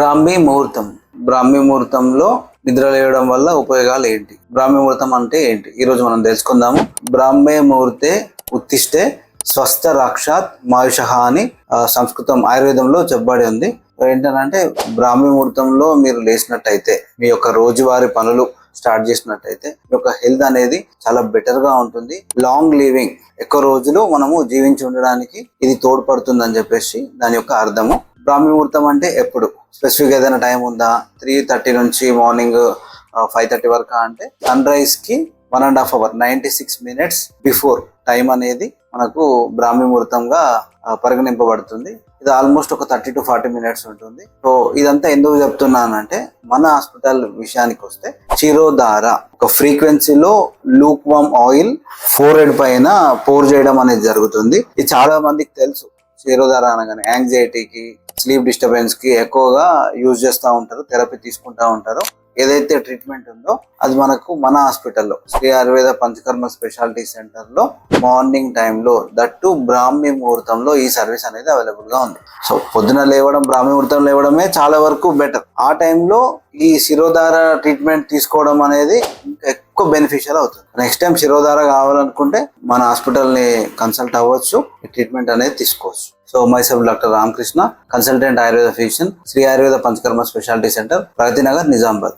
బ్రాహ్మీ ముహూర్తం. బ్రాహ్మీ ముహూర్తంలో నిద్ర లేవడం వల్ల ఉపయోగాలు ఏంటి? బ్రాహ్మీ ముహూర్తం అంటే ఏంటి? ఈ రోజు మనం తెలుసుకుందాము. బ్రాహ్మీ ముహూర్తే ఉత్తిష్టే స్వస్థ రక్షాత్ మాయుషః అని సంస్కృతం ఆయుర్వేదంలో చెప్పబడి ఉంది. ఏంటంటే బ్రాహ్మీ ముహూర్తంలో మీరు లేచినట్టయితే, మీ యొక్క రోజువారీ పనులు స్టార్ట్ చేసినట్టయితే మీ యొక్క హెల్త్ అనేది చాలా బెటర్ గా ఉంటుంది. లాంగ్ లివింగ్, ఎక్కువ రోజులు మనము జీవించి ఉండడానికి ఇది తోడ్పడుతుంది అని చెప్పేసి దాని యొక్క అర్థము. బ్రాహ్మీ ముహూర్తం అంటే ఎప్పుడు? స్పెసిఫిక్ ఏదైనా టైం ఉందా? 3:30 నుంచి మార్నింగ్ 5:30 వరకు అంటే సన్ రైజ్ కి 1.5 hours 96 minutes బిఫోర్ టైం అనేది మనకు బ్రాహ్మీ ముహూర్తంగా పరిగణింపబడుతుంది. ఇది ఆల్మోస్ట్ ఒక 30 to 40 minutes ఉంటుంది. సో ఇదంతా ఎందుకు చెప్తున్నానంటే, మన హాస్పిటల్ విషయానికి వస్తే శిరోధార ఒక ఫ్రీక్వెన్సీలో లూక్ వామ్ ఆయిల్ ఫోర్ హెడ్ పైన పోర్ చేయడం అనేది జరుగుతుంది. ఇది చాలా మందికి తెలుసు. శిరోధార అనగానే యాంగ్జైటీకి, స్లీప్ డిస్టర్బెన్స్ కి ఎక్కువగా యూజ్ చేస్తూ ఉంటారు, థెరపీ తీసుకుంటా ఉంటారు. ఏదైతే ట్రీట్మెంట్ ఉందో అది మనకు మన హాస్పిటల్లో శ్రీ ఆయుర్వేద పంచకర్మ స్పెషాలిటీ సెంటర్ లో మార్నింగ్ టైంలో, దట్టు బ్రాహ్మీ ముహూర్తంలో ఈ సర్వీస్ అనేది అవైలబుల్ గా ఉంది. సో పొద్దున లేవడం, బ్రాహ్మీ ముహూర్తం లేవడమే చాలా వరకు బెటర్. ఆ టైంలో ఈ శిరోధార ట్రీట్మెంట్ తీసుకోవడం అనేది ఎక్కువ బెనిఫిషియల్ అవుతుంది. నెక్స్ట్ టైం శిరోధార కావాలనుకుంటే మన హాస్పిటల్ ని కన్సల్ట్ అవ్వచ్చు, ఈ ట్రీట్మెంట్ అనేది తీసుకోవచ్చు. So myself doctor Ramakrishna, consultant Ayurveda physician, Shri Ayurveda Panchakarma speciality centre, Pragathi Nagar, Nizamabad.